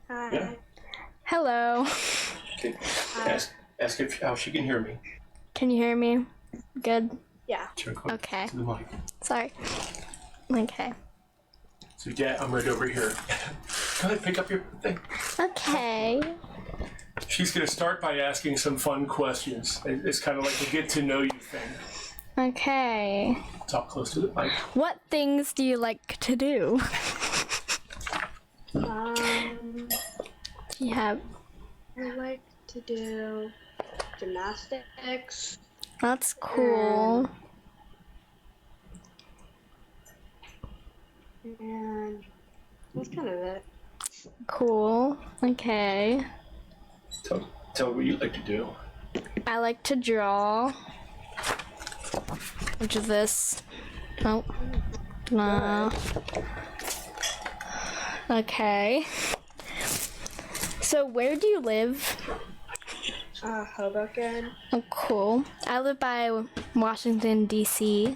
Hi. Yeah. Hello. Okay. Ask if how she can hear me. Can you hear me? Good. Yeah. Turn close Okay. to the mic. Sorry. Okay. So yeah, I'm right over here. Go ahead, pick up your thing. Okay. She's going to start by asking some fun questions. It's kind of like a get to know you thing. Okay. Talk close to the mic. What things do you like to do? You have. I like to do gymnastics. That's cool. And that's kind of it. Cool. Okay. Tell what you like to do. I like to draw. Which is this. Oh. No. Okay. So where do you live? Hoboken. Oh, cool. I live by Washington, D.C.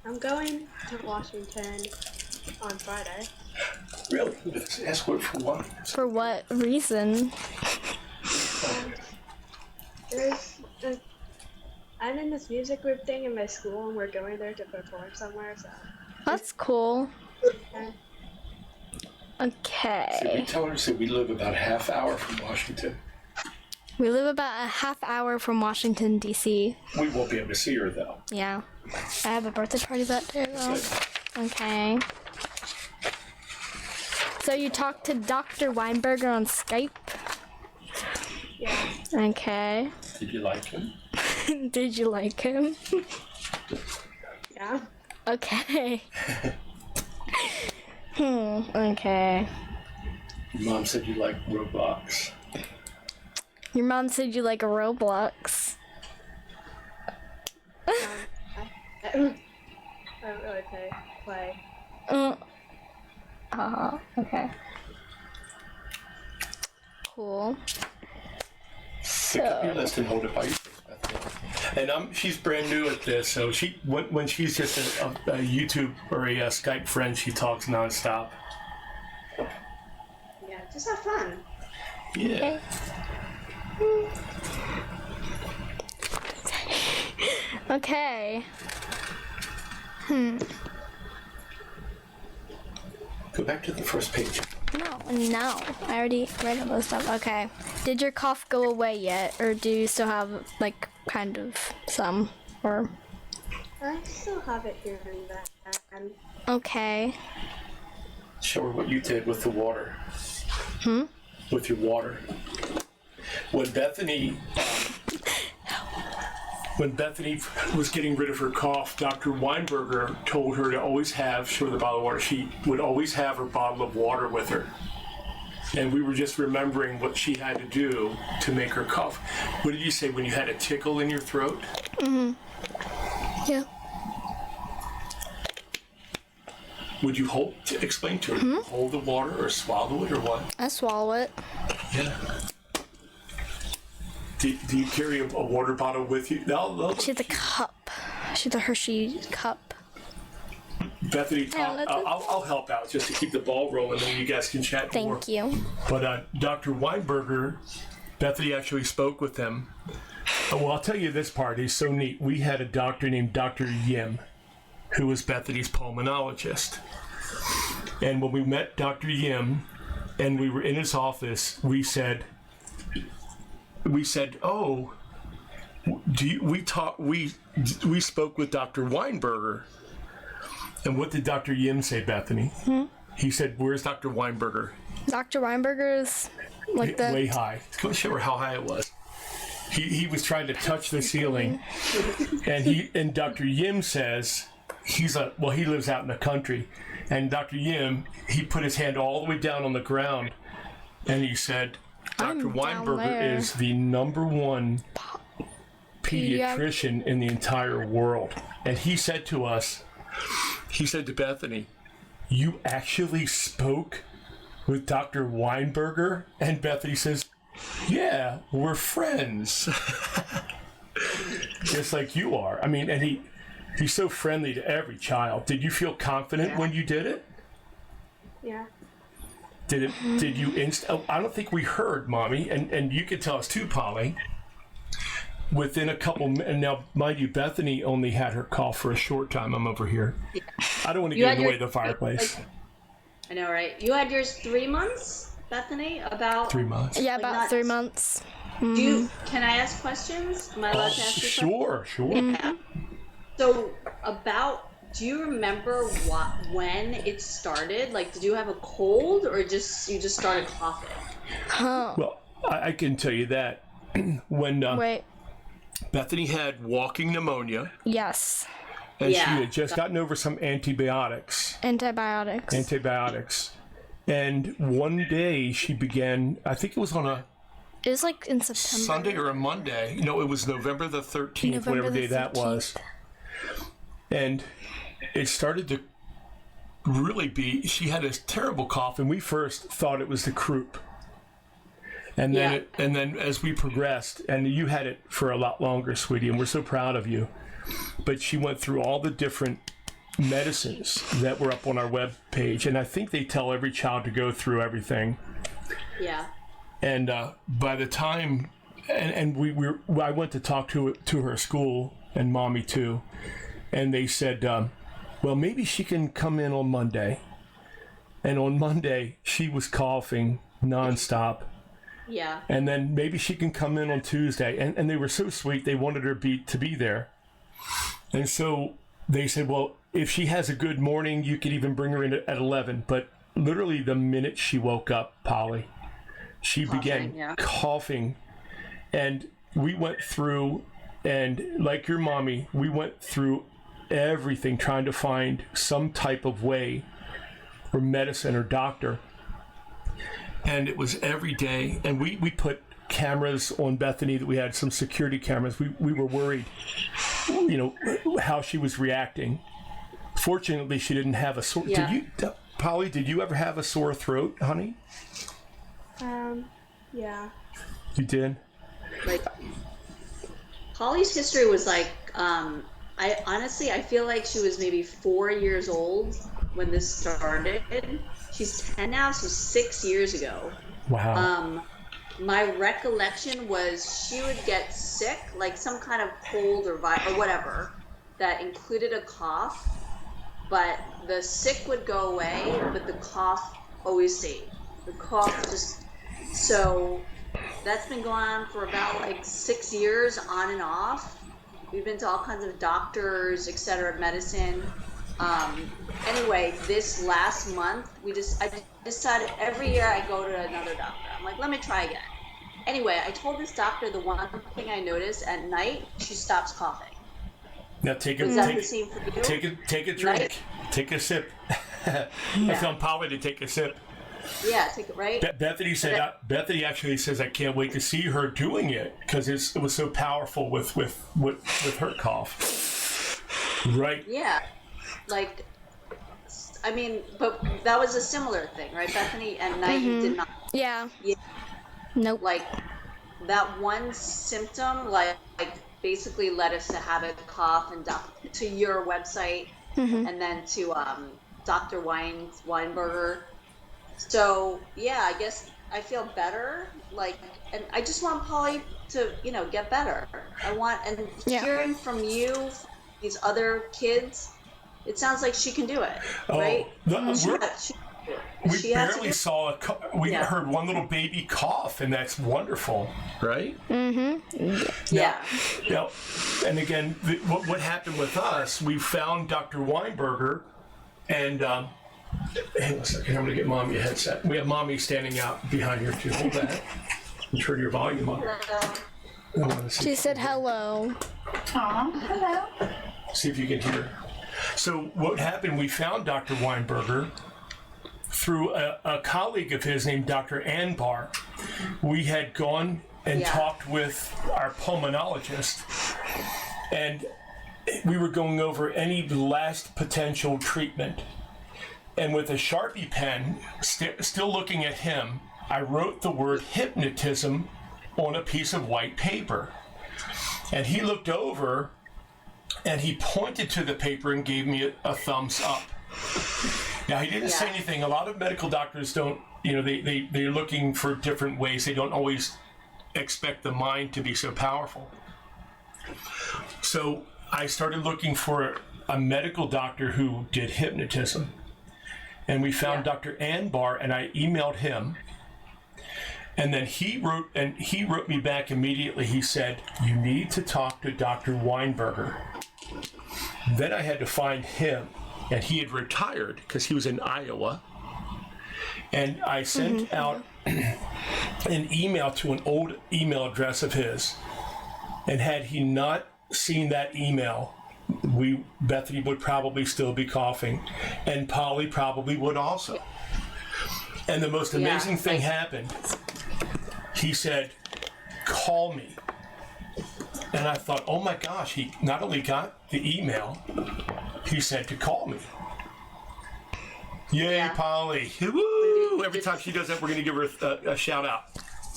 I'm going to Washington on Friday. Really? Ask what for what? For what reason? I'm in this music group thing in my school, and we're going there to perform somewhere. So. That's cool. Okay. Okay. Tell her we live about a half hour from Washington. We live about a half hour from Washington, D.C. We won't be able to see her though. Yeah. I have a birthday party that day though. Good. Okay. So you talked to Dr. Weinberger on Skype? Yeah. Okay. Did you like him? Did you like him? Yeah. Okay. Okay. Your mom said you like Roblox. Your mom said you like Roblox. I don't really play. Okay. Cool. Pick up your So, list and hold it by your face, Bethany. And she's brand new at this, so when she's just a YouTube or a Skype friend, she talks nonstop. Yeah, just have fun. Yeah. okay. Go back to the first page. No. I already read all those stuff. Okay. Did your cough go away yet? Or do you still have, like, kind of some? Or. I still have it here and there. Okay. Show her what you did with the water. With your water. When Bethany was getting rid of her cough, Dr. Weinberger told her to always have, show her the bottle of water, she would always have her bottle of water with her. And we were just remembering what she had to do to make her cough. What did you say when you had a tickle in your throat? Yeah. Would you explain to her, hold the water or swallow it or what? I swallow it. Yeah. Do you carry a water bottle with you? She has a cup. She has a Hershey cup. Bethany, I'll help out just to keep the ball rolling, and you guys can chat more. Thank you. But Dr. Weinberger, Bethany actually spoke with him. Well, I'll tell you this part. He's so neat. We had a doctor named Dr. Yim, who was Bethany's pulmonologist. And when we met Dr. Yim, and we were in his office, we said, oh, we spoke with Dr. Weinberger. And what did Dr. Yim say, Bethany? He said, where's Dr. Weinberger? Dr. Weinberger is like the... Way high. Go show her how high it was. He was trying to touch the ceiling. And Dr. Yim says, he lives out in the country. And Dr. Yim, he put his hand all the way down on the ground. And he said, Dr. Weinberger is the #1 pediatrician in the entire world. And he said to Bethany, you actually spoke with Dr. Weinberger? And Bethany says, yeah, we're friends. Just like you are. I mean, and he's so friendly to every child. Did you feel confident when you did it? Yeah. Did you I don't think we heard, Mommy, and you could tell us too, Polly. Within a couple, and now mind you, Bethany only had her cough for a short time. I'm over here. Yeah. I don't want to get in the way of the fireplace. I know, right? You had yours 3 months, Bethany? About 3 months. Yeah, about 3 months. Can I ask questions? Am I allowed to ask you questions? Sure. Yeah. So do you remember when it started? Like, did you have a cold or you just started coughing? Well, I can tell you that when Wait. Bethany had walking pneumonia. Yes. And she had just gotten over some antibiotics. Antibiotics. And one day she began, I think it was on a It was like in September. Sunday or a Monday. No, it was November the 13th, whatever day that was. And it started to really be, she had a terrible cough, and we first thought it was the croup. And then, and then as we progressed, and you had it for a lot longer, sweetie, and we're so proud of you. But she went through all the different medicines that were up on our web page, and I think they tell every child to go through everything. Yeah. And by the time, I went to talk to her school and Mommy too, and they said, well, maybe she can come in on Monday. And on Monday, she was coughing nonstop. Yeah. And then maybe she can come in on Tuesday. And they were so sweet, they wanted her to be there. And so they said, well, if she has a good morning, you could even bring her in at 11. But literally the minute she woke up, Polly, she began coughing. And we went through, and like your mommy, we went through everything trying to find some type of way or medicine or doctor. And it was every day. And we put cameras on Bethany, that we had some security cameras. We were worried, how she was reacting. Fortunately, she didn't have a sore. Yeah. Polly, did you ever have a sore throat, honey? Yeah. You did? Like, Polly's history was like, I feel like she was maybe 4 years old when this started. She's 10 now, so 6 years ago. Wow. My recollection was she would get sick, like some kind of cold or whatever, that included a cough, but the sick would go away, but the cough always stayed. The cough just, so that's been going on for about like 6 years on and off. We've been to all kinds of doctors, etc., medicine. Anyway, this last month, I decided every year I go to another doctor. I'm like, let me try again. Anyway, I told this doctor the one thing I noticed at night, she stops coughing. Now Is that the same for you? Take a drink. Night? Take a sip. I found Polly to take a sip. Yeah, take it, right? Bethany said. Bethany actually says, "I can't wait to see her doing it because it was so powerful with her cough." Right. Yeah, like, I mean, but that was a similar thing, right, Bethany? At night, you did not. Yeah. Nope. Like, that one symptom, like basically led us to have a cough and to your website, and then to Dr. Weinberger. So yeah, I guess I feel better. Like, and I just want Polly to, get better. And hearing from you, these other kids, it sounds like she can do it, right? We barely saw we heard one little baby cough, and that's wonderful, right? Yeah. Now, and again, what happened with us? We found Dr. Weinberger, and hang on a second. I'm going to get Mommy a headset. We have Mommy standing out behind here too. Hold that. And turn your volume up. She said hello. Hello. See if you can hear. So what happened? We found Dr. Weinberger through a colleague of his named Dr. Anbar. We had gone and talked with our pulmonologist, and we were going over any last potential treatment. And with a Sharpie pen, still looking at him, I wrote the word hypnotism on a piece of white paper. And he looked over, and he pointed to the paper and gave me a thumbs up. Now, he didn't say Yeah. anything. A lot of medical doctors don't, they're looking for different ways. They don't always expect the mind to be so powerful. So I started looking for a medical doctor who did hypnotism. And we found Dr. Anbar, and I emailed him. And then he wrote me back immediately. He said, "You need to talk to Dr. Weinberger." Then I had to find him, and he had retired because he was in Iowa. And I sent out an email to an old email address of his. And had he not seen that email, Bethany would probably still be coughing, and Polly probably would also. And the most amazing thing happened. He said, "Call me." And I thought, oh my gosh, he not only got the email, he said to call me. Yay, Yeah. Polly. Woo! Every time she does that, we're going to give her a shout out.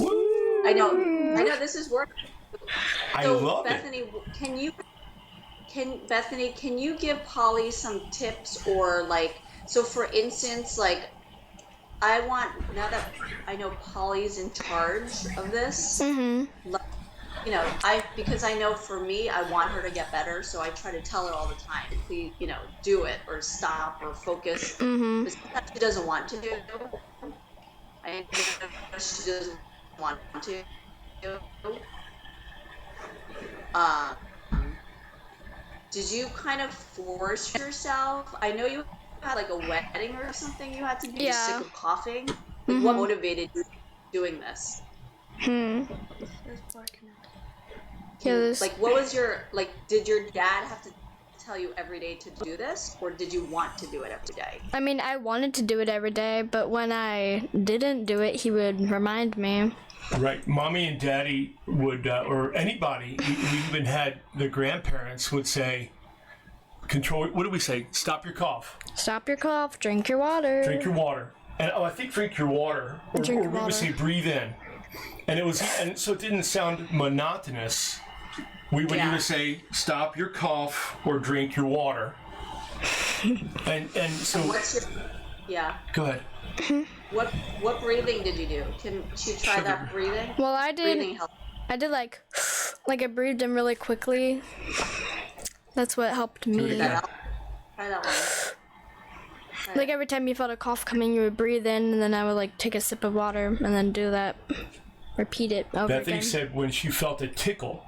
Woo! I know, this is work. I So love Bethany, it. Bethany, can you give Polly some tips, or so for instance, now that I know Polly's in charge of this, because I know for me, I want her to get better, so I try to tell her all the time, please, do it, or stop, or focus. But sometimes she doesn't want to. I know she doesn't want to. Did you kind of force yourself? I know you had a wedding or something you had to do, just sick of coughing. What motivated you doing this? Yeah, What was your did your dad have to tell you every day to do this, or did you want to do it every day? I mean, I wanted to do it every day, but when I didn't do it, he would remind me. Right. Mommy and Daddy would, or anybody, we even had the grandparents would say, control, what do we say? Stop your cough. Stop your cough, drink your water. Drink your water. And I think drink your water. Or Drink your we would water. say breathe in. And so it didn't sound monotonous. We would either say stop your cough or drink your water. and so What's your go ahead. What breathing did you do? Can she try that breathing? Well, I Breathing did. helps. I did like I breathed in really quickly. That's what helped me. Yeah. Try that one. Like every time you felt a cough coming, you would breathe in, and then I would take a sip of water, and then do that. Repeat it over Bethany again. said when she felt a tickle,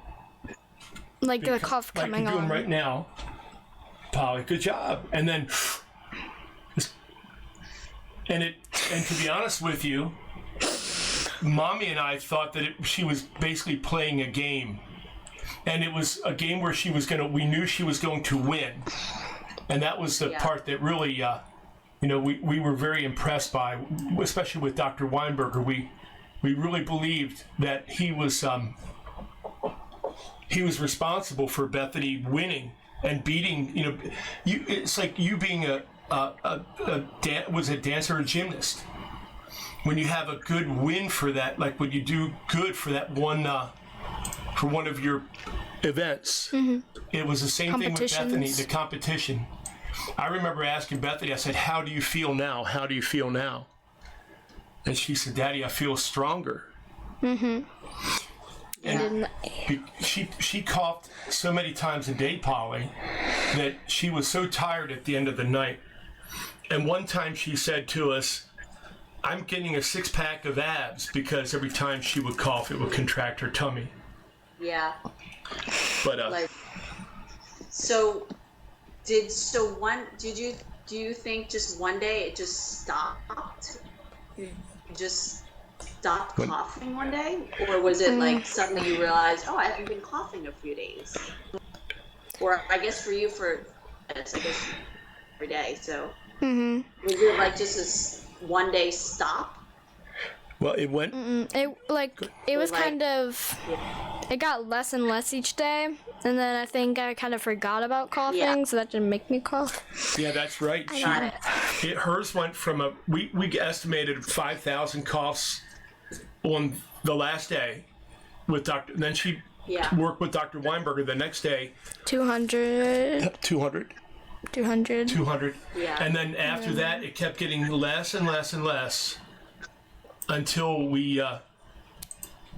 The cough like coming you're doing on. right now, Polly, good job. And then, and to be honest with you, Mommy and I thought that she was basically playing a game, and it was a game where we knew she was going to win, and that was the part that really, we were very impressed by, especially with Dr. Weinberger. We really believed that he was responsible for Bethany winning and beating. It's like you being was a dancer or gymnast. When you have a good win for that, like when you do good for that one, for one of your events, it was the same thing with Bethany, the competition. I remember asking Bethany, I said, "How do you feel now? How do you feel now?" And she said, "Daddy, I feel stronger." And she coughed so many times a day, Polly, that she was so tired at the end of the night. And one time she said to us, "I'm getting a 6-pack of abs," because every time she would cough, it would contract her tummy. Yeah. But do you think just one day it just stopped? You just stopped coughing one day? Or was it suddenly you realized, oh, I haven't been coughing a few days? Or I guess for you, every day, so. Was it just this one day stop? well, it went. It was it got less and less each day, and then I think I kind of forgot about coughing, so that didn't make me cough. Yeah, that's right. Got it. Hers went from we estimated 5,000 coughs on the last day with Dr. Then she worked with Dr. Weinberger the next day. 200. 200. 200. 200. Yeah. And then after that, it kept getting less and less and less until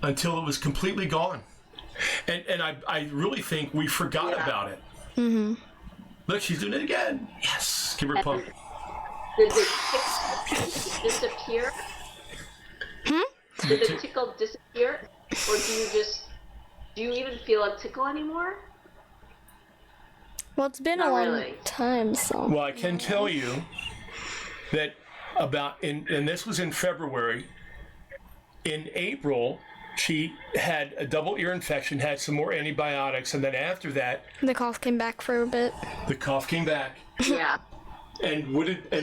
until it was completely gone. And I really think we forgot about it. Mm-hmm. Look, she's doing it again. Yes. Give her a pump. Did the tickle disappear? Did the tickle disappear? Or do you even feel a tickle anymore? Well, it's been a long time, so. Well, I can tell you that and this was in February. In April, she had a double ear infection, had some more antibiotics, and then after that, The cough came back for a bit. the cough came back. Yeah. And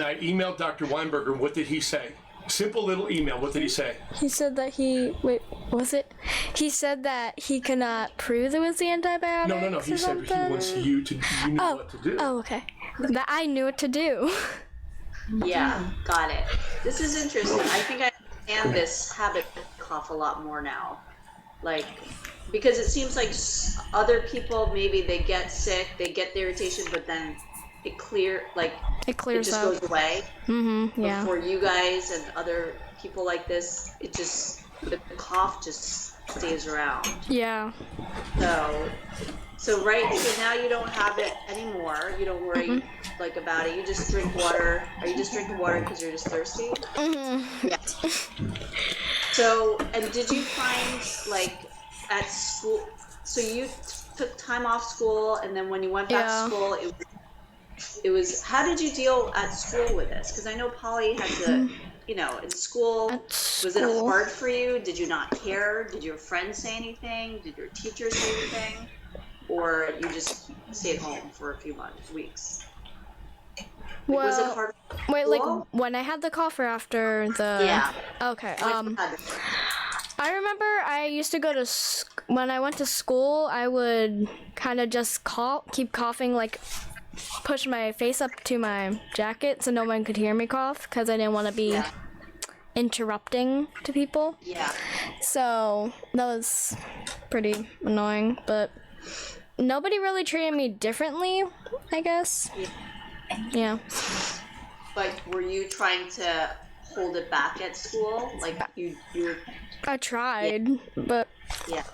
I emailed Dr. Weinberger. What did he say? Simple little email. What did he say? He said that he said that he could not prove it was the antibiotics. No. He said he wants you know what to do. Oh, okay. That I knew what to do. Yeah, got it. This is interesting. I think I understand this habit cough a lot more now. Like, because it seems like other people, maybe they get sick, they get the irritation, but then it clears It clears just up. goes away. Mm-hmm. Yeah. But for you guys and other people like this, the cough just stays around. Yeah. So now you don't have it anymore. You don't worry about it. You just drink water. Are you just drinking water because you're just thirsty? Mm-hmm. Yeah. So, and did you find at school? So you took time off school, and then when you went back to school, it was. How did you deal at school with this? Because I know Polly had to. In school, was it hard for you? Did you not care? Did your friends say anything? Did your teachers say anything? Or you just stayed home for a few weeks? Well, was it hard? Wait, when I had the cough or after the? Yeah. Okay. I remember I used to go to when I went to school. I would kind of just keep coughing, push my face up to my jacket so no one could hear me cough because I didn't want to be interrupting to people. Yeah. So that was pretty annoying, but nobody really treated me differently, I guess. Yeah. But were you trying to hold it back at school? You were... I tried, but... Yeah.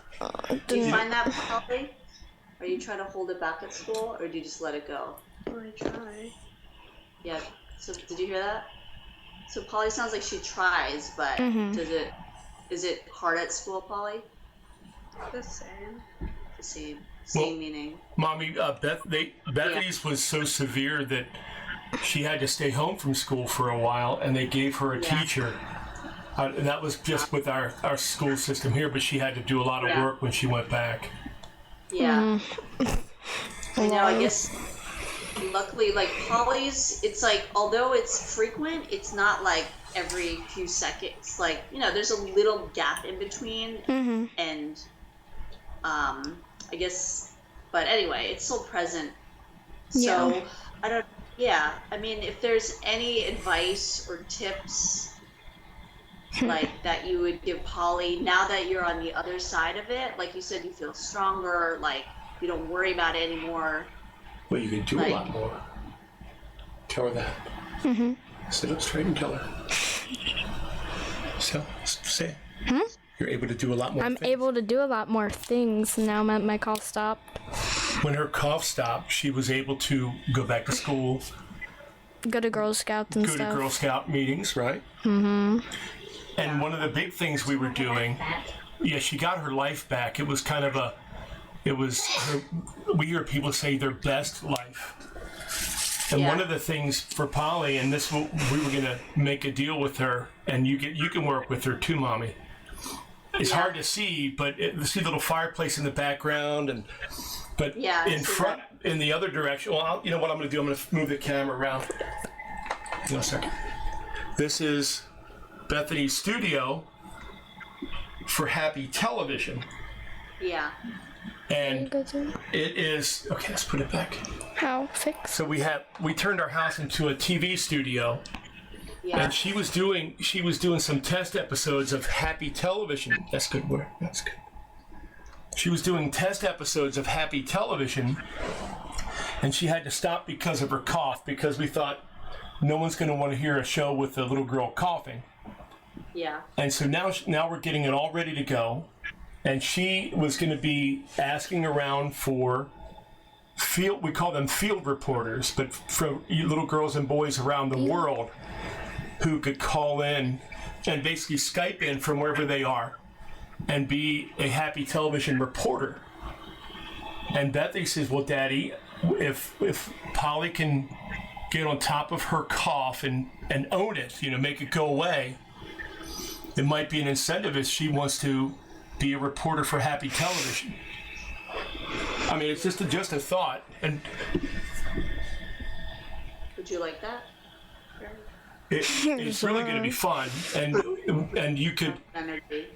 Do you find that, Polly? Are you trying to hold it back at school, or do you just let it go? I try. Yeah. So did you hear that? So Polly sounds like she tries, but is it hard at school, Polly? The same. The same meaning. Mommy, Bethany's was so severe that she had to stay home from school for a while, and they gave her a teacher. And that was just with our school system here, but she had to do a lot of work when she went back. Yeah. I know, I guess luckily Polly's, it's although it's frequent, it's not every few seconds. There's a little gap in between and I guess, but anyway, it's still present. So I mean, if there's any advice or tips that you would give Polly now that you're on the other side of it, like you said, you feel stronger, you don't worry about it anymore. Well, you can do a lot more. Tell her that. Sit up straight and tell her. So, say it. You're able to do a lot more things. able to do a lot more things now my cough stopped. When her cough stopped, she was able to go back to school. Go to Girl Scouts and stuff. Go to Girl Scout meetings, right? Mm-hmm. And one of the big things we were doing, she got her life back. It was kind of we hear people say their best life. And one of the things for Polly, and we were going to make a deal with her, and you can work with her too, Mommy. It's hard to see, but see the little fireplace in the background, but in front, in the other direction. Well, you know what I'm going to do? I'm going to move the camera around. Hang on a second. This is Bethany's studio for Happy Television. Yeah. And it is okay. Let's put it back. How fix? So we turned our house into a TV studio. Yeah. And she was doing some test episodes of Happy Television. That's good word. That's good. She was doing test episodes of Happy Television, and she had to stop because of her cough, because we thought no one's going to want to hear a show with a little girl coughing. Yeah. And so now we're getting it all ready to go, and she was going to be asking around for we call them field reporters, but for little girls and boys around the world who could call in and basically Skype in from wherever they are and be a Happy Television reporter. And Bethany says, well, Daddy, if Polly can get on top of her cough and own it, make it go away, it might be an incentive if she wants to be a reporter for Happy Television. I mean, it's just a thought. And would you like that? It's really going to be fun, and you could. Energy.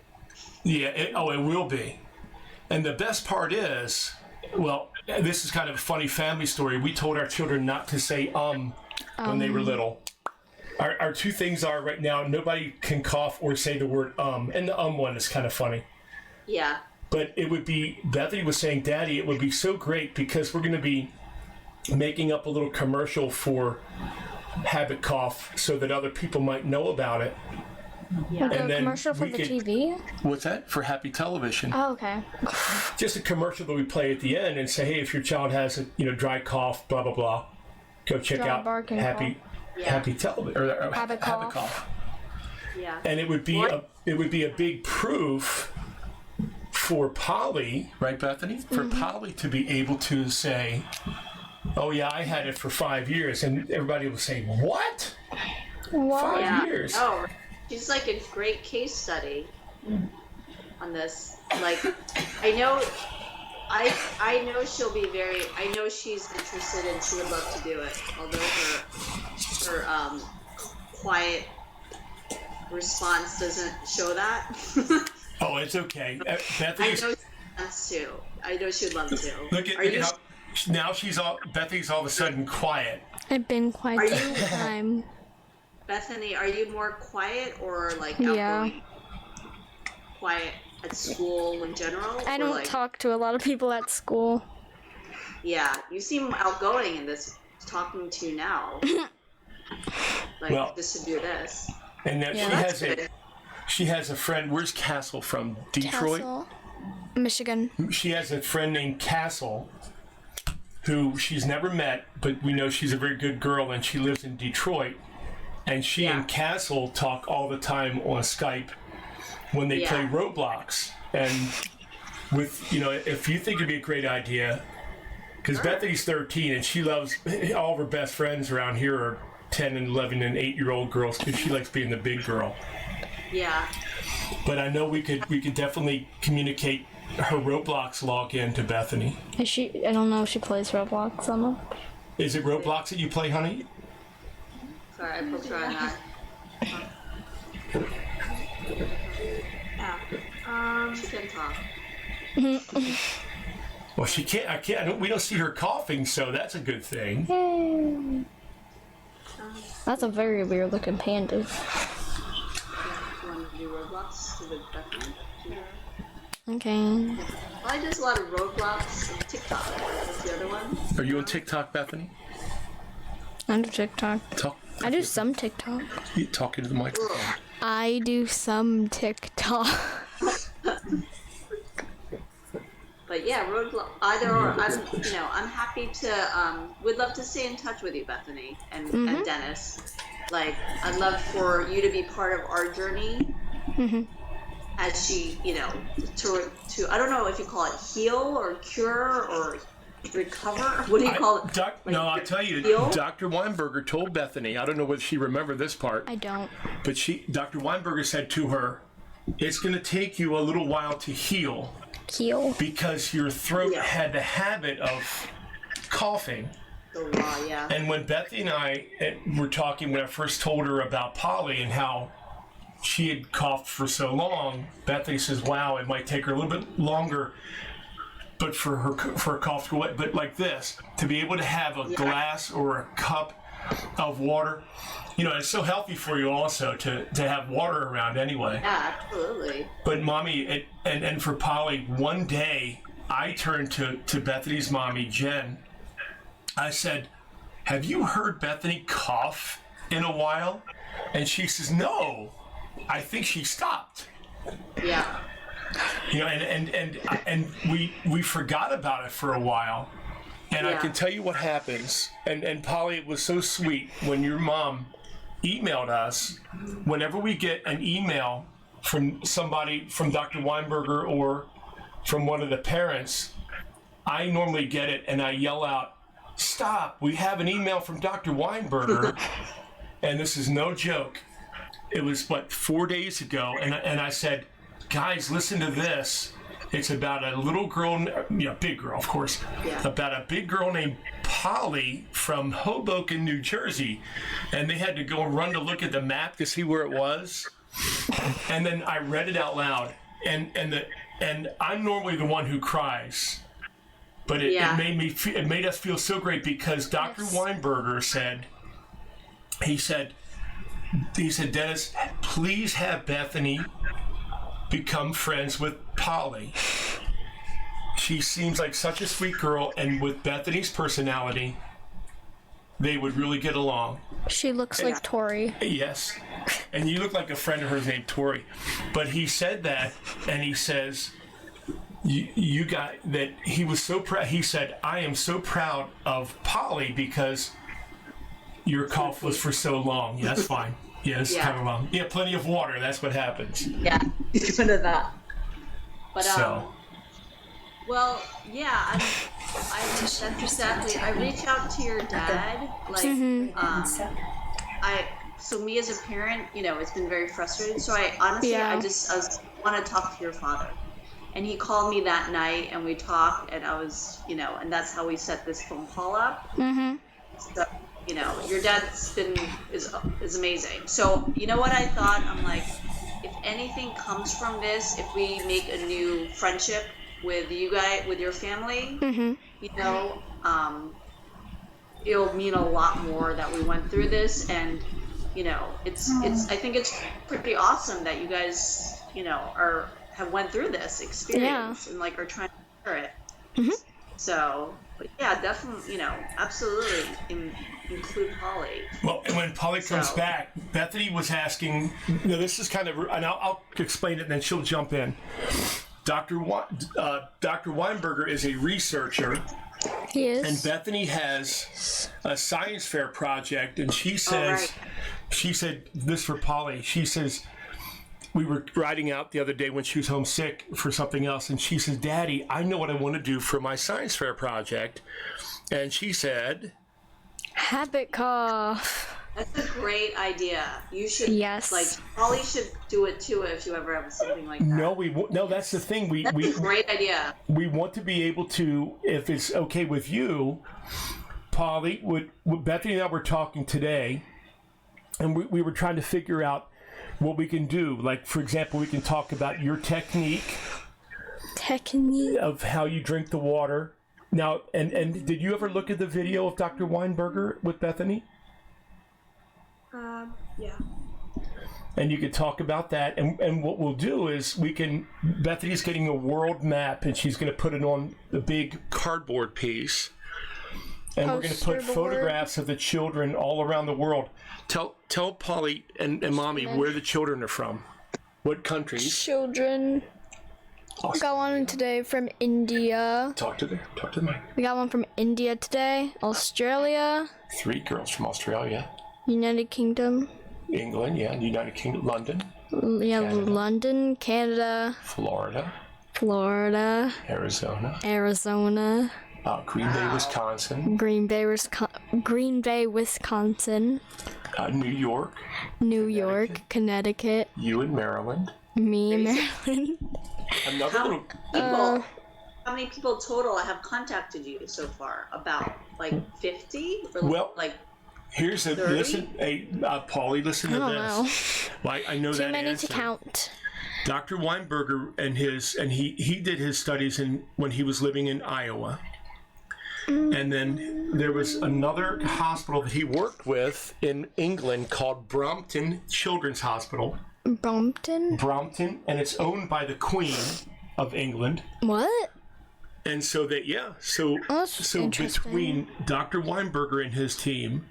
Yeah. It will be. And the best part is, well, this is kind of a funny family story. We told our children not to say when they were little. Our two things are right now, nobody can cough or say the word and the one is kind of funny. Yeah. But it would be, Bethany was saying, Daddy, it would be so great because we're going to be making up a little commercial for habit cough so that other people might know about it. Yeah. Like and a commercial for the TV? What's that? For Happy Television. Oh, okay. Just a commercial that we play at the end and say, hey, if your child has a dry cough, blah, blah, blah, go check out Happy Television or Habit cough. Yeah. And it would be a big proof for Polly, right, Bethany? For Polly to be able to say, oh yeah, I had it for 5 years, and everybody will say, what? 5 years? Oh, she's like a great case study on this. Like, I know she'll be I know she's interested and she would love to do it, although her quiet response doesn't show that. Oh, it's okay. I know she wants to. I know she would love to. Look at how now Bethany's all of a sudden quiet. I've been quiet the time. Bethany, are you more quiet or like outgoing? Quiet at school in general? I don't talk to a lot of people at school. Yeah, you seem outgoing in this talking to you now. Just to do this. And now she has a friend. Where's Castle from? Detroit? Castle, Michigan. She has a friend named Castle who she's never met, but we know she's a very good girl, and she lives in Detroit. And she and Castle talk all the time on Skype when they play Roblox. And if you think it'd be a great idea, because Bethany's 13 and she loves, all of her best friends around here are 10 and 11 and 8-year-old girls because she likes being the big girl. Yeah. But I know we could definitely communicate her Roblox login to Bethany. I don't know if she plays Roblox on them. Is it Roblox that you play, honey? Sorry, I poked her on that. She can talk. Well, she can't. We don't see her coughing, so that's a good thing. Hey. That's a very weird looking panda. You want to do Roblox with Bethany? Okay. I do a lot of Roblox and TikTok. What's the other one? Are you on TikTok, Bethany? I do TikTok. I do some TikTok. You talking to the microphone. I do some TikTok. But yeah, Roblox. Either or. I'm happy to. Would love to stay in touch with you, Bethany and Dennis. Like, I'd love for you to be part of our journey. As she, to I don't know if you call it heal or cure or recover. What do you call it? I'll tell you, heal? Dr. Weinberger told Bethany, I don't know whether she remembered this part. I don't. But Dr. Weinberger said to her, it's going to take you a little while to heal. Heal? Because your throat had the habit of coughing. Yeah. And when Bethany and I were talking, when I first told her about Polly and how she had coughed for so long, Bethany says, wow, it might take her a little bit longer, but for her cough to go away. But like this, to be able to have a glass or a cup of water, it's so healthy for you also to have water around anyway. Yeah, absolutely. But mommy, and for Polly, one day I turned to Bethany's mommy, Jen, I said, have you heard Bethany cough in a while? And she says, no, I think she stopped. Yeah. You know, and we forgot about it for a while. And I can tell you what happens. And Polly, it was so sweet when your mom emailed us. Whenever we get an email from somebody, from Dr. Weinberger or from one of the parents, I normally get it and I yell out, stop, we have an email from Dr. Weinberger. And this is no joke. It was, 4 days ago. And I said, guys, listen to this. It's about a little girl, big girl, of course, about a big girl named Polly from Hoboken, New Jersey. And they had to go and run to look at the map to see where it was. And then I read it out loud. And I'm normally the one who cries. But it made us feel so great because Dr. Weinberger said, he said, Dennis, please have Bethany become friends with Polly. She seems like such a sweet girl, and with Bethany's personality, they would really get along. She looks like Tori. Yes. And you look like a friend of hers named Tori. But he said that, and he says, you got that. He was so proud. He said, I am so proud of Polly because your cough was for so long. Yeah, that's fine. Yeah, it's kind of long. Yeah, plenty of water. That's what happens. Yeah, it's kind of that. But well, yeah, that's exactly. I reach out to your dad, like, so me as a parent, it's been very frustrating. So I honestly, I want to talk to your father, and he called me that night, and we talked, and I was, and that's how we set this phone call up. So, your dad's is amazing. So, you know what I thought? I'm like, if anything comes from this, if we make a new friendship with you guys, with your family, it'll mean a lot more that we went through this. And, I think it's pretty awesome that you guys, have went through this experience and are trying to share it. So, but yeah, definitely, absolutely include Polly. Well, and when Polly comes back, Bethany was asking, this is kind of, and I'll explain it and then she'll jump in. Dr. Weinberger is a researcher. He is. And Bethany has a science fair project, and she says, she said this for Polly, she says, we were riding out the other day when she was homesick for something else, and she says, Daddy, I know what I want to do for my science fair project. And she said, habit cough. That's a great idea. You should, yes. Polly should do it too if you ever have something like that. No, that's the thing. That's a great idea. We want to be able to, if it's okay with you, Polly, Bethany and I were talking today, and we were trying to figure out what we can do. Like, for example, we can talk about your technique of how you drink the water. Now, and did you ever look at the video of Dr. Weinberger with Bethany? Yeah. And you could talk about that. And what we'll do is Bethany's getting a world map, and she's going to put it on the big cardboard piece. And we're going to put photographs of the children all around the world. Tell Polly and Mommy where the children are from. What countries? Children. Awesome. We got one today from India. Talk to the mic. We got one from India today. Australia. 3 girls from Australia. United Kingdom. England, United Kingdom. London. Yeah, Canada. London, Canada. Florida. Arizona. Green Bay, Wisconsin. Green Bay, Wisconsin. New York. Connecticut. You in Maryland. Me in Maryland. Another little people. How many people total have contacted you so far? About 50? Or here's a 30? listen. Hey, Paulie, listen to this. I know that answer. Too many to count. Dr. Weinberger and he did his studies when he was living in Iowa. And then there was another hospital that he worked with in England called Brompton Children's Hospital. Brompton, and it's owned by the Queen of England. What? And so that, so between Dr. Weinberger and his team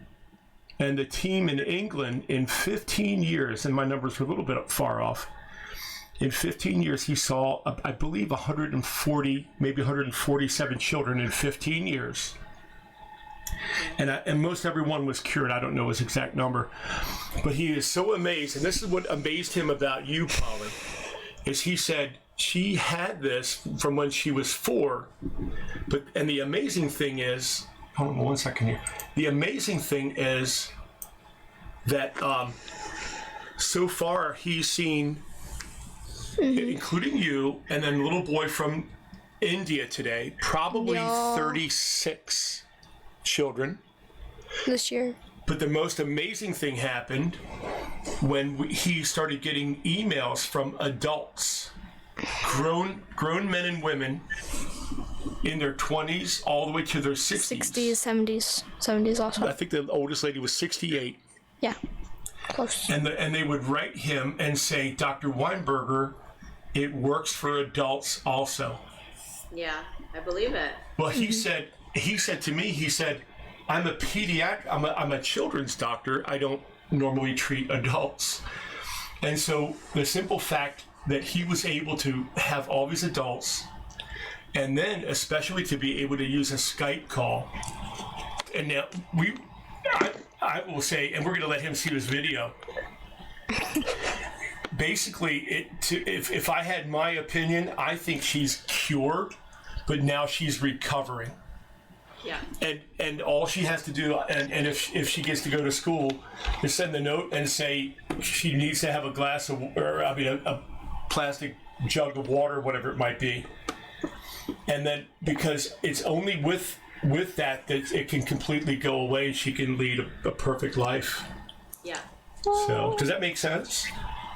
and the team in England in 15 years, and my numbers were a little bit far off, in 15 years he saw, I believe, 140, maybe 147 children in 15 years. And most everyone was cured. I don't know his exact number. But he is so amazed, and this is what amazed him about you, Polly, is he said, she had this from when she was 4, and the amazing thing is, hold on 1 second here. The amazing thing is that so far he's seen, including you, and then a little boy from India today, probably 36 children this year. But the most amazing thing happened when he started getting emails from adults. Grown men and women in their 20s all the way to their 60s. 60s, 70s also. I think the oldest lady was 68. Yeah, close. And they would write him and say, Dr. Weinberger, it works for adults also. Yeah, I believe it. Well, he said to me, I'm a pediatric, I'm a children's doctor. I don't normally treat adults. And so the simple fact that he was able to have all these adults, and then especially to be able to use a Skype call. And now I will say, and we're going to let him see this video. Basically, if I had my opinion, I think she's cured, but now she's recovering. Yeah. And all she has to do, and if she gets to go to school, is send the note and say she needs to have a glass of, a plastic jug of water, whatever it might be. And then, because it's only with that it can completely go away, she can lead a perfect life. Yeah. So, does that make sense?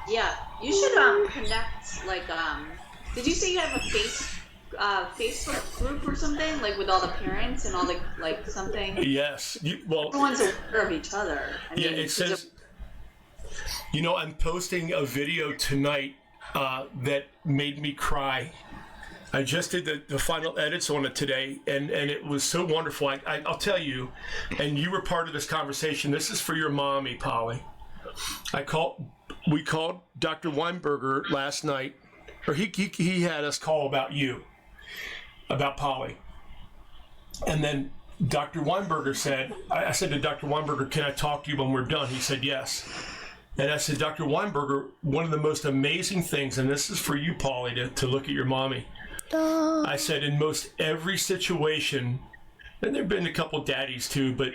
Yeah. You should connect, did you say you have a Facebook group or something, like with all the parents and all the, something? Yes. Everyone's aware of each other. I mean, it says, I'm posting a video tonight that made me cry. I just did the final edits on it today, and it was so wonderful. I'll tell you, and you were part of this conversation. This is for your mommy, Polly. We called Dr. Weinberger last night, or he had us call about you, about Polly. And then Dr. Weinberger said, I said to Dr. Weinberger, can I talk to you when we're done? He said, yes. And I said, Dr. Weinberger, one of the most amazing things, and this is for you, Polly, to look at your mommy. I said, in most every situation, and there have been a couple daddies too, but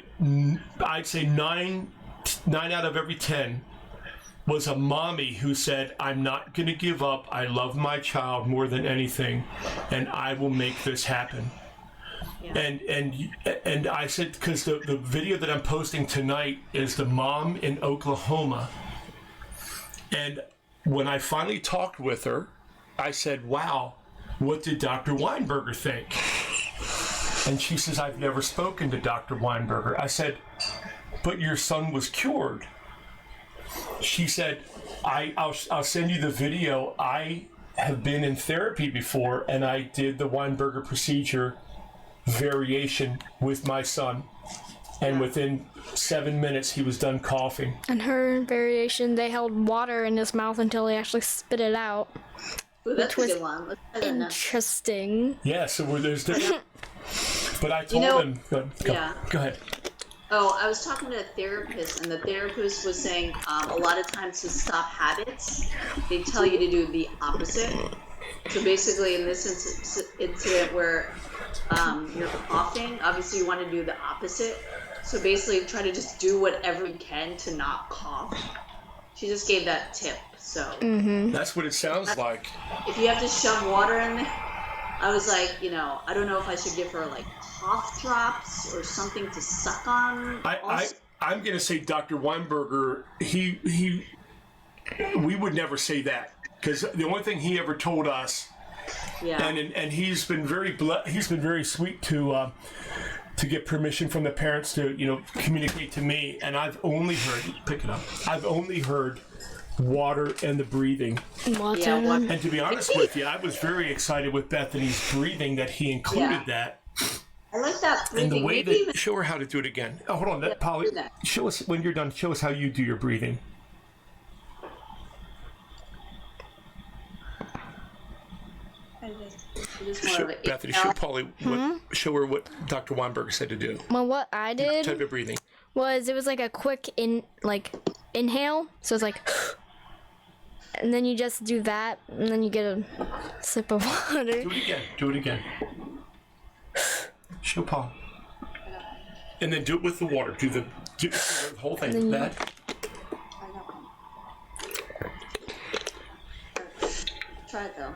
I'd say 9 out of every 10 was a mommy who said, I'm not going to give up. I love my child more than anything, and I will make this happen. Yeah. And I said, because the video that I'm posting tonight is the mom in Oklahoma. And when I finally talked with her, I said, wow, what did Dr. Weinberger think? And she says, I've never spoken to Dr. Weinberger. I said, but your son was cured. She said, I'll send you the video. I have been in therapy before, and I did the Weinberger procedure variation with my son. And within 7 minutes, he was done coughing. And her variation, they held water in his mouth until he actually spit it out. Ooh, that's a good one. Interesting. Yeah, so there's different. But I told him, go ahead. Oh, I was talking to a therapist, and the therapist was saying a lot of times to stop habits, they tell you to do the opposite. So basically, in this incident where you're coughing, obviously you want to do the opposite. So basically, try to just do whatever you can to not cough. She just gave that tip. So That's what it sounds like. If you have to shove water in there, I was like, I don't know if I should give her cough drops or something to suck on. I'm going to say Dr. Weinberger, we would never say that, because the only thing he ever told us, and he's been very sweet to get permission from the parents to communicate to me, and I've only heard water and the breathing. Water. Yeah, water. And to be honest with you, I was very excited with Bethany's breathing that he included that. I like that breathing. And the way Maybe even that, show her how to do it again. Oh, hold on, Polly, do that. show us, when you're done, show us how you do your breathing. just more of an Bethany, inhale. show Polly, show her what Dr. Weinberger said to do. Well, what I did Type of breathing. was it was like a quick inhale. So it's like, and then you just do that, and then you get a sip of water. Do it again. Do it again. Show Paul. And then do it with the water. Do the whole thing. That. Try it though.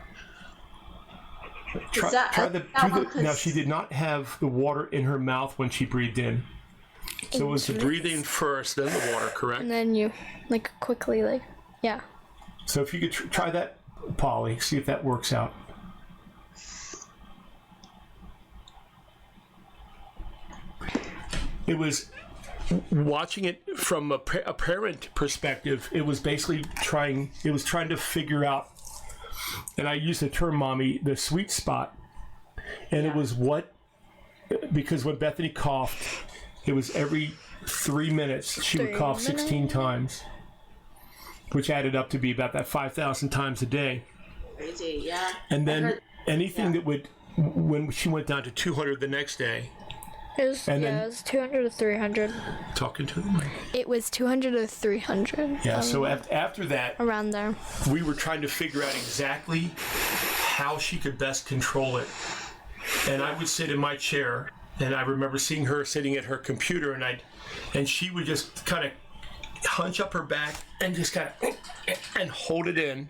Try that one, 'cause- now, she did not have the water in her mouth when she breathed in. So it was the breathing first, then the water, correct? And then you quickly yeah. So if you could try that, Polly, see if that works out. It was watching it from a parent perspective. It was basically trying to figure out, and I use the term, Mommy, the sweet spot. And it was because when Bethany coughed, it was every 3 minutes she would cough 16 times, which added up to be about that 5,000 times a day. Crazy, yeah. And then anything that would, when she went down to 200 the next day. It was 200 to 300. Talking to them. It was 200 to 300. Yeah, so after that, Around there. we were trying to figure out exactly how she could best control it. And I would sit in my chair, and I remember seeing her sitting at her computer, and she would just kind of hunch up her back and just kind of and hold it in.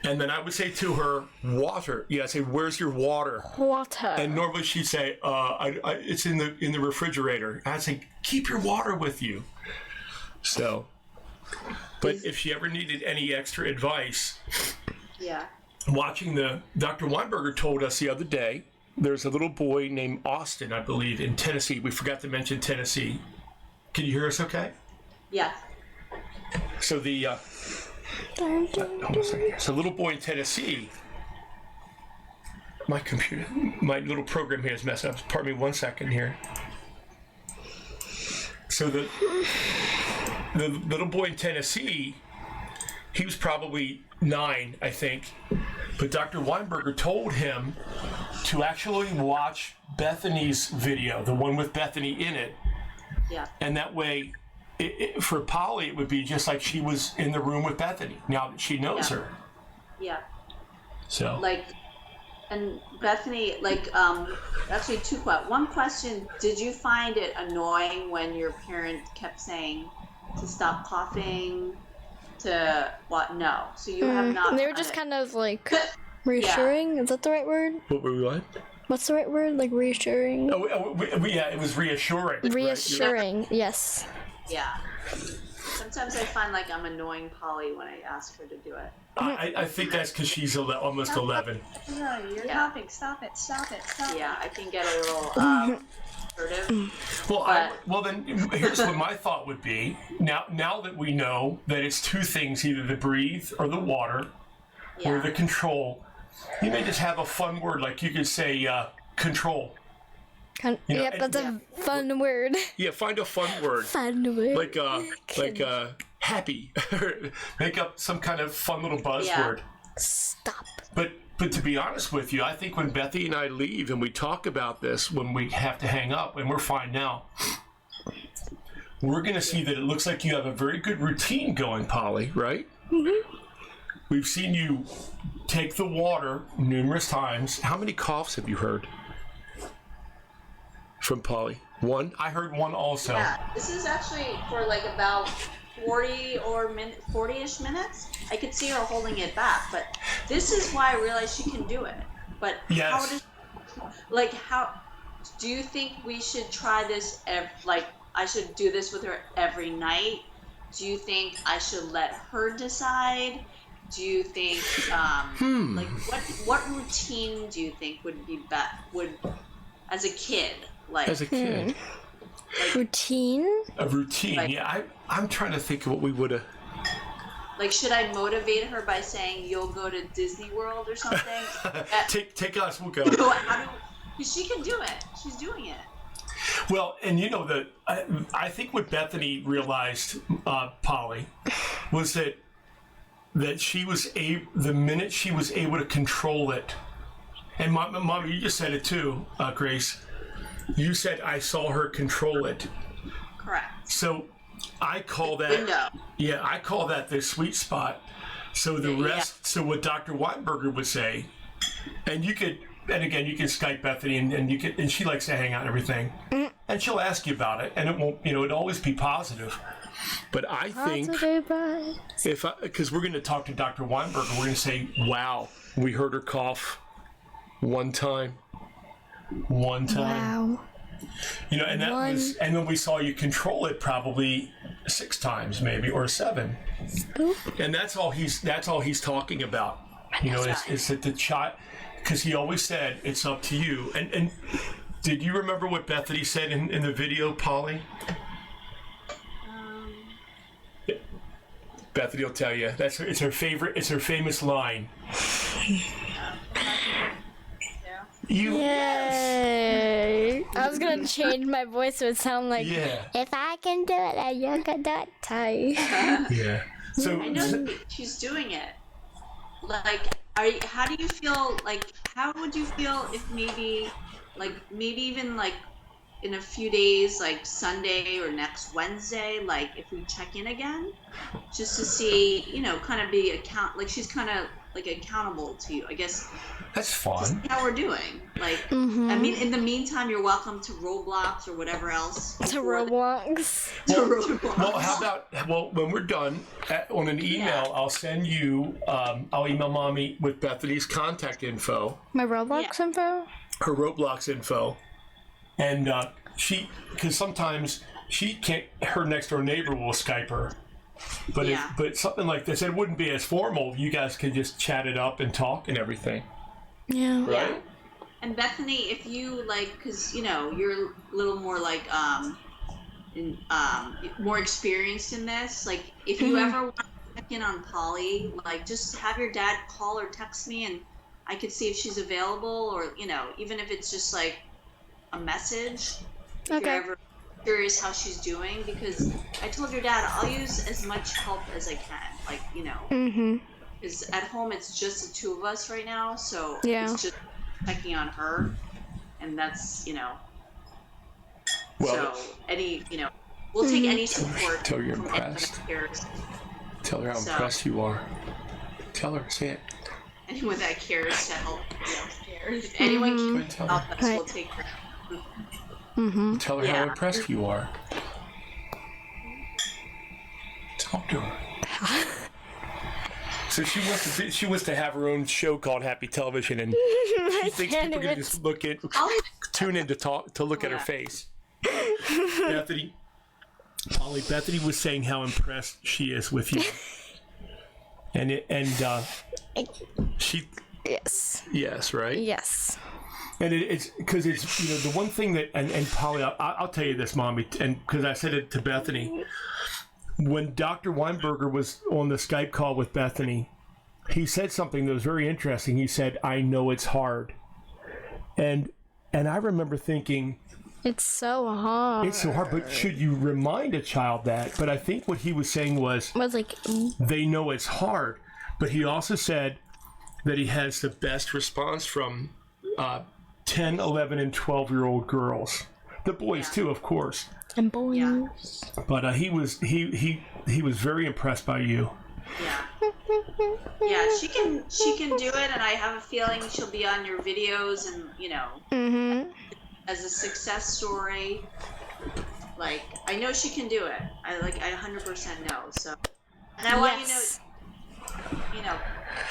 And then I would say to her, water. Yeah, I'd say, where's your water? Water. And normally she'd say, it's in the refrigerator. I'd say, keep your water with you. So, but if she ever needed any extra advice, watching Dr. Weinberger told us the other day, there's a little boy named Austin, I believe, in Tennessee. We forgot to mention Tennessee. Can you hear us okay? Yeah. So so a little boy in Tennessee, my little program here is messed up. Pardon me 1 second here. So the little boy in Tennessee, he was probably 9, I think. But Dr. Weinberger told him to actually watch Bethany's video, the one with Bethany in it. Yeah. And that way, for Polly, it would be just like she was in the room with Bethany, now that she knows her. Yeah. So. And Bethany, actually 2 questions. One question, did you find it annoying when your parent kept saying to stop coughing, to what? No. So you have not. They were just kind of reassuring. Is that the right word? What were we like? What's the right word? Like reassuring? Yeah, it was reassuring. Reassuring, yes. Yeah. Sometimes I find I'm annoying Polly when I ask her to do it. I think that's because she's almost 11. No, you're coughing. Stop it. Stop it. Stop it. Yeah, I can get a little assertive. Well, then here's what my thought would be. Now that we know that it's 2 things, either the breathe or the water, or the control, you may just have a fun word, like you could say control. That's a fun word. Yeah, find a fun word. Fun word. Like happy. Make up some kind of fun little buzzword. Stop. But to be honest with you, I think when Bethy and I leave and we talk about this when we have to hang up, and we're fine now, we're going to see that it looks like you have a very good routine going, Polly, right? Mm-hmm. We've seen you take the water numerous times. How many coughs have you heard from Polly? 1? I heard 1 also. Yeah, this is actually for about 40-ish minutes. I could see her holding it back, but this is why I realized she can do it. But yes. how do you think we should try this? I should do this with her every night? Do you think I should let her decide? Do you think what routine do you think would be as a kid? As a kid. Routine? A routine, yeah. I'm trying to think of what we would have. Like, should I motivate her by saying you'll go to Disney World or something? Take us, we'll go. Because she can do it. She's doing it. Well, and you know I think what Bethany realized, Polly, was that she was the minute she was able to control it, and Mom, you just said it too, Grace. You said I saw her control it. Correct. So I call that window. Yeah, I call that the sweet spot. So the rest. So what Dr. Weinberger would say, and you could. And again, you can Skype Bethany, and she likes to hang out and everything, and she'll ask you about it, and it won't, it'll always be positive. But I think because we're going to talk to Dr. Weinberger, we're going to say, "Wow, we heard her cough one time." Wow. And that was, and then we saw you control it probably 6 times, maybe, or 7, and that's all he's talking about. Is that the child. Because he always said, it's up to you. And did you remember what Bethany said in the video, Polly? Bethany will tell you. It's her favorite. It's her famous line. Yay! I was going to change my voice so it sound like, if I can do it, then you can do it too. Yeah. So I know she's doing it. Like, how do you feel, like, how would you feel if maybe even, like, in a few days, like Sunday or next Wednesday, like, if we check in again, just to see, kind of be she's kind of, like, accountable to you, I guess. That's fun. Just see how we're doing. Like, I mean, in the meantime, you're welcome to Roblox or whatever else. To Roblox. Well, how about, when we're done, on an email, I'll send you, I'll email Mommy with Bethany's contact info. My Roblox info? Her Roblox info. And because sometimes she can't, her next door neighbor will Skype her. But but something like this, it wouldn't be as formal. You guys could just chat it up and talk and everything. Yeah. Right? Yeah. And Bethany, if you because you're a little more like more experienced in this. Like, if you ever want to check in on Polly, like, just have your dad call or text me, and I could see if she's available, or even if it's just like a message. If you're ever curious how she's doing, because I told your dad I'll use as much help as I can. Like, because at home it's just the 2 of us right now, so it's just checking on her, and that's so any we'll take any support. Tell her you're impressed. Tell her how impressed you are. Tell her, say it. Anyone that cares to help, if anyone can help us, we'll take her. Tell her how impressed you are. Talk to her. So she wants to have her own show called Happy Television, and she thinks people are going to just tune in to look at her face. Bethany was saying how impressed she is with you, and she yes, right? Yes. And it's because it's the one thing that and Polly, I'll tell you this, Mommy, and because I said it to Bethany. When Dr. Weinberger was on the Skype call with Bethany, he said something that was very interesting. He said, "I know it's hard," and I remember thinking, it's so hard. It's so hard, but should you remind a child that? But I think what he was saying was like, they know it's hard, but he also said that he has the best response from 10, 11, and 12-year-old girls. The boys too, of course. And boys. Yeah. But he was very impressed by you. Yeah. Yeah, she can do it, and I have a feeling she'll be on your videos, and as a success story. Like, I know she can do it. I 100% know. So, and I want you know,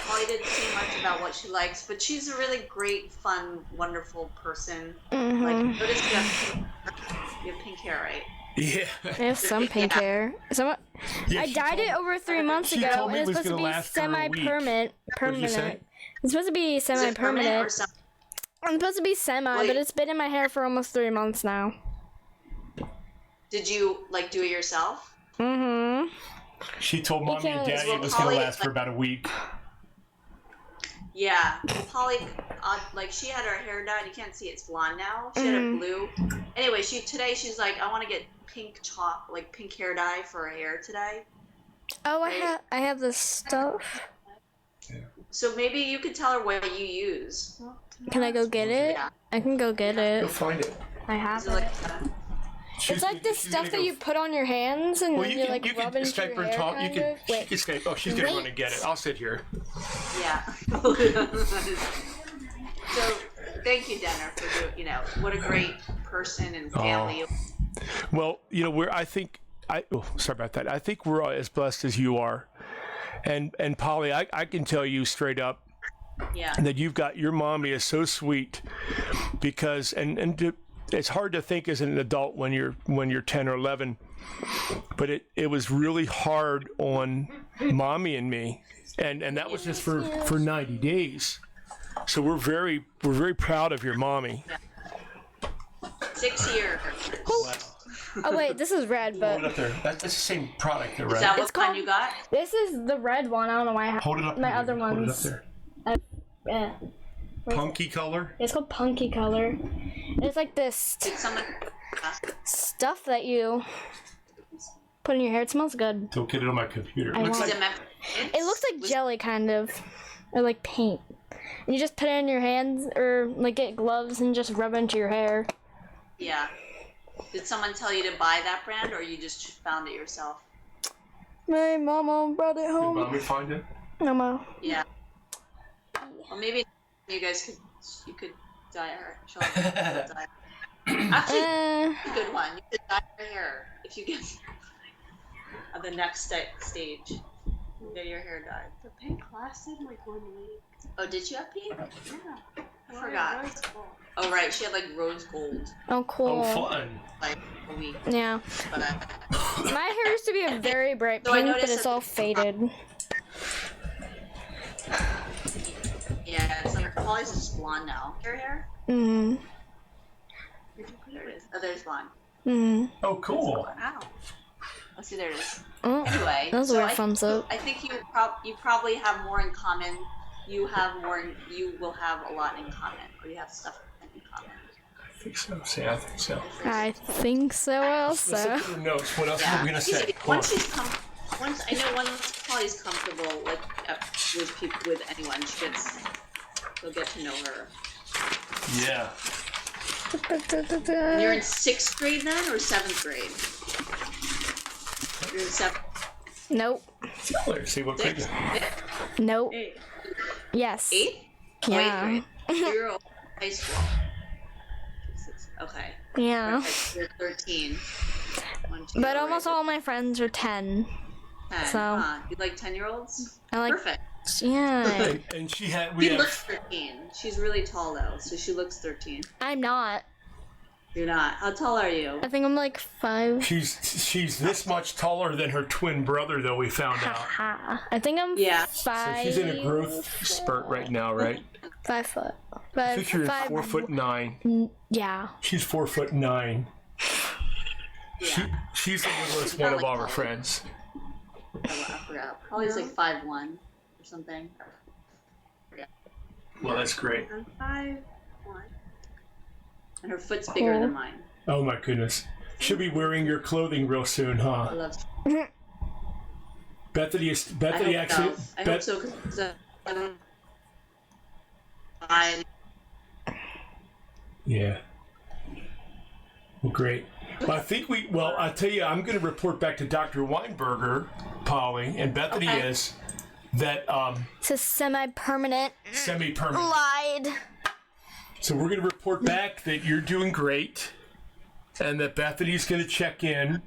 Polly didn't say much about what she likes, but she's a really great, fun, wonderful person. Like, notice you have pink hair, right? Yeah. I have some pink hair. I dyed it over 3 months ago, and it's supposed to be semi-permanent. It's supposed to be semi-permanent. I'm supposed to be but it's been in my hair for almost 3 months now. Did you do it yourself? She told mommy and daddy it was Polly, going to last for about a week. Yeah, Polly, like she had her hair dyed. You can't see it's blonde now. She had it blue. Anyway, she's like, I want to get pink hair dye for her hair today. Oh, Right? I have this stuff. Yeah. So maybe you could tell her what you use. Can I go get it? Yeah. I can go get it. You'll find it. I have Is it it. like It's like this stuff that you put on your hands and then you like you rub can into Skype your her and hair, talk. You kind can. of. She Wait. can Skype. Oh, she's gonna run and get it. I'll sit here. Yeah. So thank you, Denner, for doing. What a great person and family. Well, sorry about that. I think we're as blessed as you are, and Polly, I can tell you straight up Yeah. that you've got your mommy is so sweet, because it's hard to think as an adult when you're 10 or 11, but it was really hard on mommy and me, and that was just for 90 days. So we're very proud of your mommy. 6 years. Oh wait, this is red, Hold but it up there. That's the same product, there, Is right? that what It's kind called- you got? this is the red one. I don't know why I have Hold it up. my there, other baby. Hold it up ones. there. Yeah. Punky color. It's called Punky Color. It's like this Did someone? stuff that you put in your hair. It smells good. Don't get it on my computer. I Looks won't. like It looks like jelly, kind of, or like paint. And you just put it in your hands, or like get gloves and just rub it into your hair. Yeah. Did someone tell you to buy that brand, or you just found it yourself? My mama brought it Did home. mommy find it? Mama. Yeah. Well, maybe you guys could dye her. Show her dye. Actually, a good one. You could dye her hair if you get the next stage. Get your hair dyed. The pink lasted like 1 week. Oh, did you have pink? Yeah. I forgot. Rose gold. Oh, right. She had like rose gold, Oh, cool. Oh, fun. like a week. Yeah. But My hair used to be a very bright So I pink, but noticed it's that- all faded. yeah, it's like Polly's just blonde now. Your hair? Mm-hmm. There it is. Oh, there's blonde. Mm-hmm. Oh, cool. Wow. Oh, see, there it is. Oh, Anyway, that was a so weird thumbs up. I think you probably have more in common. You will have a lot in common, or you have stuff in common. I think so. See, I think so. I think so Let's also. look at her notes. What else Yeah. are we gonna say? Once Polly's comfortable, like with anyone, they'll get to know her. Yeah. And you're in 6th grade then, or 7th grade? You're in 7th. Nope. Let's see what Six? picture. Nope. 8. Yes. 8th? Yeah. You're in high school. Okay. Yeah. You're 13. But almost all my friends are 10. 10. so- You like 10-year-olds? I like. Perfect. Yeah. And she had. She looks 13. She's really tall though, so she looks 13. I'm not. You're not. How tall are you? I think I'm like 5. She's this much taller than her twin brother, though. We found out. Ha. I think I'm Yeah. 5. So she's in a growth spurt right now, right? 5 foot. I think you're 5. 4'9". Yeah. She's 4'9". Yeah. She's the littlest one of all her friends. I forgot. Probably like 5'1" or something. Well, that's great. I'm 5'1". And her foot's bigger than mine. Oh my goodness. She'll be wearing your clothing real soon, I huh? love. Bethany I actually. hope so. Cause, I Yeah. Well, great. Well, I think I tell you, I'm going to report back to Dr. Weinberger, Polly, and Bethany Okay. is that It's a semi-permanent. semi-permanent. Lied. So we're going to report back that you're doing great, and that Bethany's going to check in.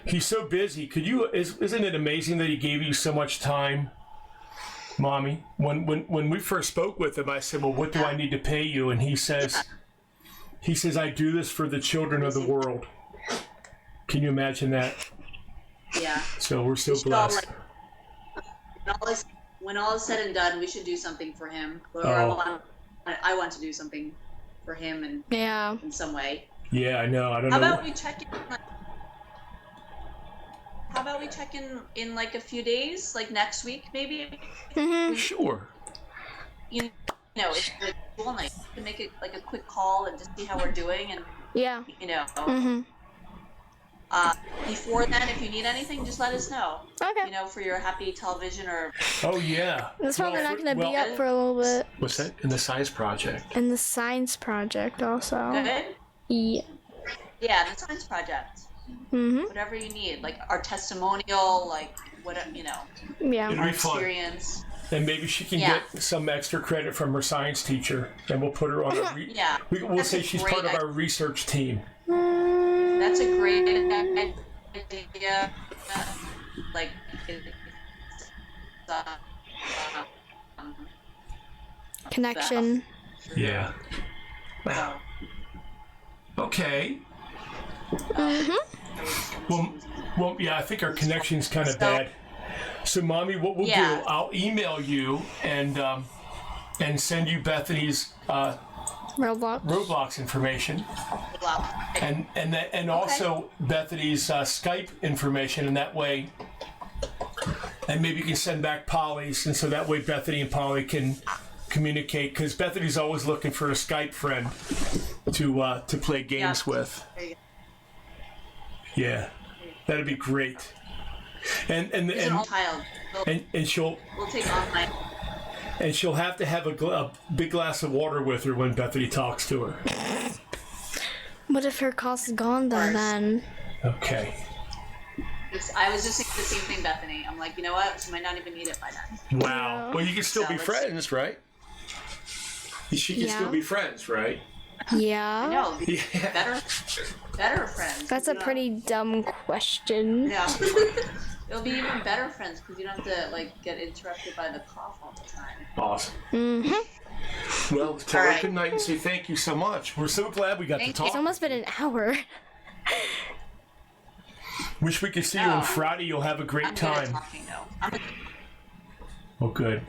He's so busy. Isn't it amazing that he gave you so much time, Mommy? When we first spoke with him, I said, "Well, what do I need to pay you?" And he says, "I do this for the children of the world." Can you imagine that? yeah. So we're so We should all, blessed. when all is said and done, we should do something for him. Or Oh. I want to do something for him Yeah. in some way. Yeah, I know. I don't How know. about we check in? How about we check in like a few days, like next week maybe? Sure. You know, it's like cool night to make it like a quick call and just see how we're doing, and Yeah. you know. Before then, if you need anything, just let us know. Okay. You know, for your happy television or. Oh yeah. It's probably not going to be up for a little bit. What's that? In the science project. And the science project also. Good. Yeah. Yeah, the science project. Whatever you need, like our testimonial, like whatever, you know. Yeah. It'll Our be fun. experience. And maybe she can get some extra credit from her science teacher, and we'll put her on our we'll say she's part of our research team. That's a great idea. Like, Connection. Yeah. Wow. Okay. Well, yeah, I think our connection's kind of bad. So, Mommy, what we'll do, I'll email you and send you Bethany's Roblox information, and also Bethany's Skype information, and that way, and maybe you can send back Polly's, and so that way Bethany and Polly can communicate, because Bethany's always looking for a Skype friend to play games with. Yeah, that'd be great. And she'll. We'll take online. And she'll have to have a big glass of water with her when Bethany talks to her. What if her cost is gone then? Okay. I was just thinking the same thing, Bethany. I'm like, you know what? She might not even need it by then. Wow. Well, you can still be friends, right? She can still be friends, right? Yeah. No, better friends. That's a pretty dumb question. Yeah. It'll be even better friends because you don't have to like get interrupted by the cough all the time. Awesome. Well, tell her good night and say thank you so much. We're so glad we got to talk. It's almost been an hour. Wish we could see you on Friday. You'll have a great time. Good at talking, though. Oh, good.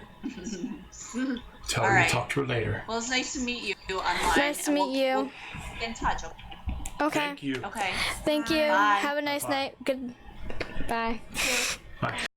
Tell her to talk to her later. Well, it's nice to meet you online. Nice to meet you. We'll get in touch. Okay. Thank you. Okay. Thank you. Bye. Have a nice night. Good. Bye. Bye.